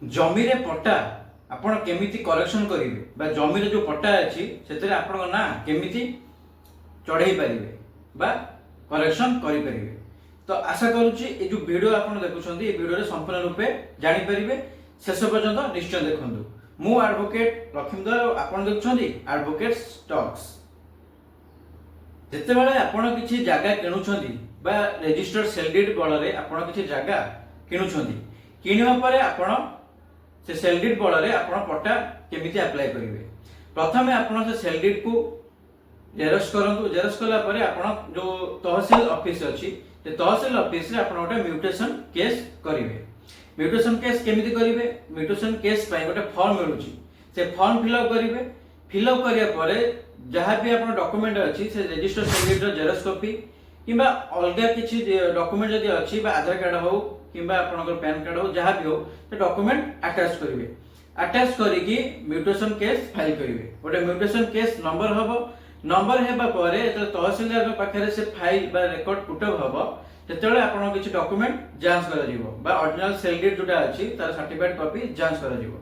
जमी रे पट्टा आपण केमिति करेक्शन करेंगे बा जमी जो पट्टा अच्छी से आपण ना केमिति चढ़ाई पारे बा करेक्शन करेंगे। तो आशा करुच्ची ये जो वीडियो आप देखुं ये वीडियो संपूर्ण रूपे जानीपर शेष पर्यंत निश्चय देखु। मु एडवोकेट लक्ष्मीधर आपन देखुं एडवोकेट स्टॉक्स। जिते बड़े आपण किसी जगह किणुंट बा रजिस्टर्ड सेल डीड बल में आपण किसी जगह किणुंट किणवा पर आपण से सेल डीड बल में आपण पट्टा केमिति अप्लाई करेंगे। प्रथम आपण से सेल डीड को जेरक्स करंतु। जेरक्स कला परे आपण जो तहसील ऑफिस अछि ते तहसील ऑफिस रे आपण गोटे म्यूटेशन केस करिवे। म्यूटेशन केस केमिति करिवे? म्यूटेशन केस पय गोटे फॉर्म मिलुची से फॉर्म फिल अप करिवे। फिल अप करिया परे जहाँ भी आपण डॉक्यूमेंट अछि से रजिस्टर सर्टिफिकेट रो जेरक्स कॉपी किबा अलगा किछि डॉक्यूमेंट जदि अछि बा आधार कार्ड हो किबा आपनकर पैन कार्ड हो जहाँ भी हो ते डॉक्यूमेंट अटैच करिवे। अटैच करिकि म्यूटेशन केस फाइल करिवे। गोटे म्यूटेशन केस नंबर हबो। नंबर हेबा परे तहसीलदार पाखे से फाइल बा रेकॉर्ड पुटअप हबो तेतले आपण किछि डॉक्यूमेंट जांच करा जिवो बा ओरिजिनल सेल डीड जोटा अछि तार सर्टिफिकेट कॉपी जांच करा जिवो।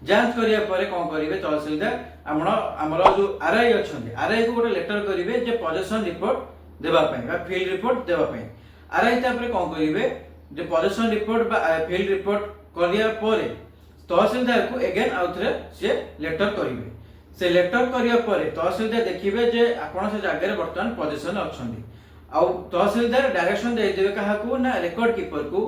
जांच करिया परे कोन करिवे तहसीलदार हमर जो आरआई अछंती आरआई को गोटे लेटर करिवे जे पोजेशन रिपोर्ट देबा पय बा फील्ड रिपोर्ट देबा पय। आरआई तापरे कोन करिवे जे पोजेशन रिपोर्ट बा फील्ड रिपोर्ट करिया परे तहसीलदार को अगेन आउथरे से लेटर करिवे। से लेटर करिया परे तहसीलदार देखिबे जे आपण से जगह रे वर्तमान पोजीशन अछंती आउ तहसीलदार डायरेक्शन दे देबे काहा को ना रिकॉर्ड कीपर को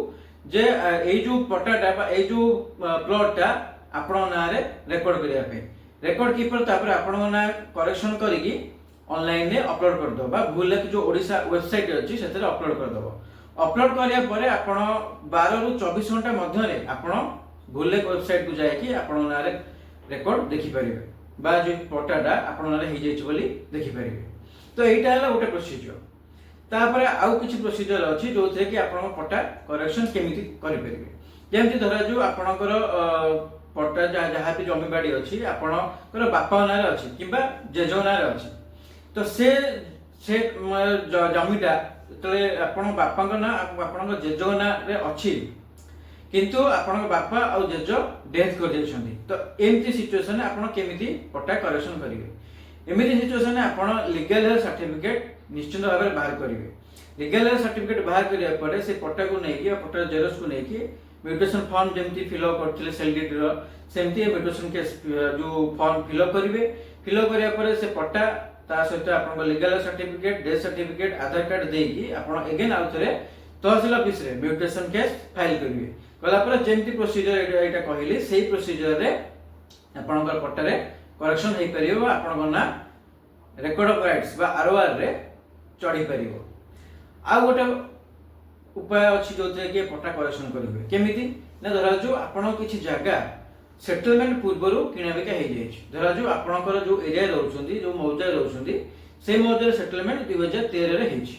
जे ए जो पट्टाटा बा ए जो प्लॉटटा आपण ना रे रिकॉर्ड करिया पे। रिकॉर्ड कीपर तापर आपण ना करेक्शन करिकि ऑनलाइन रे अपलोड कर दो बा भूल जो ओडिसा वेबसाइट अछि सेते अपलोड कर दो। अपलोड करिया परे आपण 12 रु 24 घंटा मध्य रे आपण भूल वेबसाइट को जाय कि आपण ना रे रिकॉर्ड देखि परिबे बा जो पट्टाटा आपण ना रे हे जाइछ बोली देखि परिबे। तो एटा हला गोटे प्रोसीजर। तापर आउ किछि प्रोसीजर अछि जो थे कि आपण पट्टा करेक्शन केमिति करि परिबे। जेमति धरा जो आपणकर पट्टा जहाँ भी जमी बाड़ी अच्छी आपणकर बापा ना अच्छी किंबा जेजो ना अच्छी तो से जमीटा तले आपण बापा ना आपण जेजो ना अच्छी किंतु आपण बापा और जेजो डेथ कर जाइछंती तो एमती सिचुएशन आपण केमिति पट्टा करेक्शन करिवे। एमिति सिचुएशन आपण लीगल हेयर सर्टिफिकेट निश्चित भाव में बाहर करेंगे। लीगल हेयर सर्टिफिकेट बाहर करिया परे से पट्टा को नेकी पट्टा जेरक्स को नेकी म्यूटेशन फॉर्म जेमती फिलअप करथिले सेल डीड रो सेमती म्यूटेशन के जो फॉर्म फिलअप करिवे। फिलअप करिया परे से पट्टा ता सहित आपण लीगल सर्टिफिकेट डेथ सर्टिफिकेट आधार कार्ड देकी आपण अगेन आउथरे तहसील ऑफिस रे म्यूटेशन केस फाइल करिवे। कला परे जेमती प्रोसीजर एटा कहिली सेही प्रोसीजर रे आपणकर पट्टा रे करेक्शन हे परिबो। आपण ना रेकॉर्ड ऑफ राइट्स बा आरओआर रे चढ़ी पारिबो। आ गोटे उपाय अछि जोथे कि पट्टा करेक्शन करिवे केमिति ना धरा जो आपण किछि जगह सेटलमेंट पूर्वरु किना बिका हे जाइछ। धरा जो आपणकर जो एरिया रहउछंती जो मौजा रहउछंती से मौजा सेटलमेंट 2013 रे हेछि।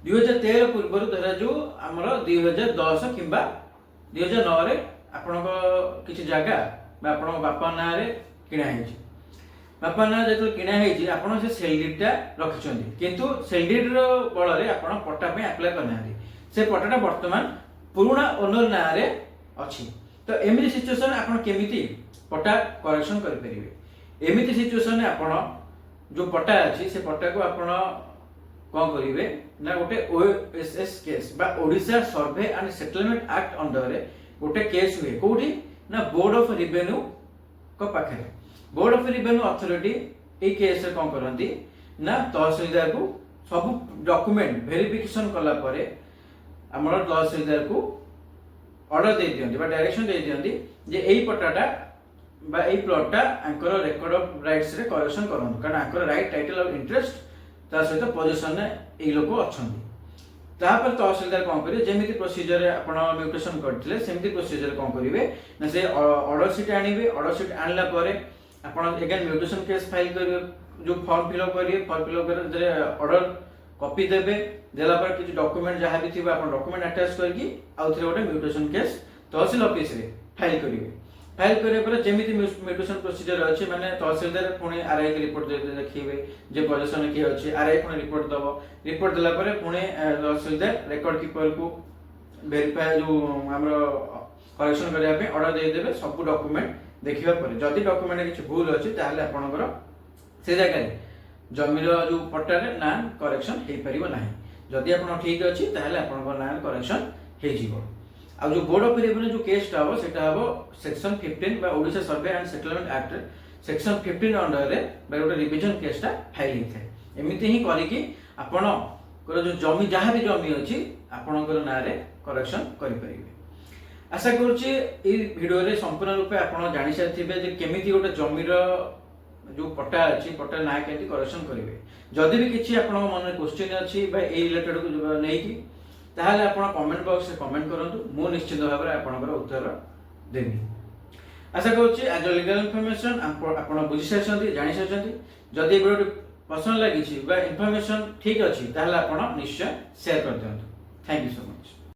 2013 पूर्वरु धरा जो हमर 2010 किंबा 2009 रे आपणक किछि जगह बा आपण बापा ना रे किना हेछि। बापा ना जो किना हेछि आपण से सेल डीडटा रखिछंती किंतु सेल डीड रो बळ रे आपण पट्टा पे अप्लाई करनांती से पट्टाटा वर्तमान पुराना ओनर ना रे अछि। तो एमिति सिचुएशन आपण केमिति पट्टा करेक्शन करि परिबे। एमिति सिचुएशन आपण जो पट्टा अछि से पट्टा को आपण कोन करिवे ना गोटे ओएसएस केस बा Odisha survey and settlement act under रे गोटे केस हुए कोठी ना बोर्ड ऑफ रेवेन्यू को पाखे। Board of revenue authority A case रे कोन करंती ना तहसीलदार को सब डॉक्यूमेंट वेरिफिकेशन कला परे हमर तहसीलदार को ऑर्डर दे दियंती बा डायरेक्शन दे दियंती जे एई पट्टाटा बा एई प्लॉटटा आंकर रेकॉर्ड ऑफ राइट्स रे करेक्शन करंतु कारण Anchor right title of interest ता सहित पोजीशन ने एई लोक अछंती। तापर तहसीलदार कोन करे जेमिति प्रोसीजर रे आपण म्यूटेशन करथिले सेमिति प्रोसीजर कोन करिवे ना से ऑर्डर शीट आनिवे। ऑर्डर शीट आनला परे आपण अगेन म्यूटेशन केस फाइल करिवे जो फॉर्म फिल अप करिवे। फॉर्म फिल अप करे ऑर्डर कॉपी देबे देला पर किछ डॉक्यूमेंट जहां भी थिबा आपण डॉक्यूमेंट अटैच करकी आउथरे गोटे म्यूटेशन केस तहसील ऑफिस रे फाइल करिवे। फाइल करे पर जेमिति म्यूटेशन प्रोसीजर अछि माने तहसीलदार पुणी आरआई के रिपोर्ट देखिबे जे पोजीशन की अछि आरआई पुणी रिपोर्ट दबो। रिपोर्ट देला पर पुणी तहसीलदार रिकॉर्ड कीपर को वेरीफाई जो हमरो करेक्शन करने ऑर्डर देदेवे सब डॉक्यूमेंट देखिबा परे जदि डॉक्यूमेंट किछि भूल अछि ताहले आपनकर से जगह जमीर जो पट्टारे ना करेक्शन हे परिबो नाही जदि आपण ठीक अछि ताहले आपनकर ना करेक्शन हे जीवो आ जो बोर्ड ऑफ रेवेन्यू जो केसटा हो सेटा हो सेक्शन 15 बा Odisha survey and settlement act section 15 under रे बा गोटे रिवीजन केसटा फाइल हे थे एमिति ही करी कि आपण को जो जमी जहाँ भी जमी अछि आपनकर ना रे करेक्शन करि परिबे आशा करुच्ची ये वीडियो रे संपूर्ण रूपे आपण जानि साथिबे जे केमिति गोटे जमीर जो पट्टा अछि पट्टा ना केति करेक्शन करिवे जदि भी किछि आपण मन क्वेश्चन अछि बा ए रिलेटेड को नै कि ताहले आपण कमेंट बॉक्स रे कमेंट करंतु मो निश्चित भाव रे आपनकर उत्तर देबी आशा करुच्ची आज लीगल इन्फॉर्मेशन आपण बुझि सारछंती जानि सारछंती जदि वीडियो पसंद लागिछि बा इन्फॉर्मेशन ठीक अछि ताहले आपण निश्चय शेयर कर दियंतु थैंक यू सो मच।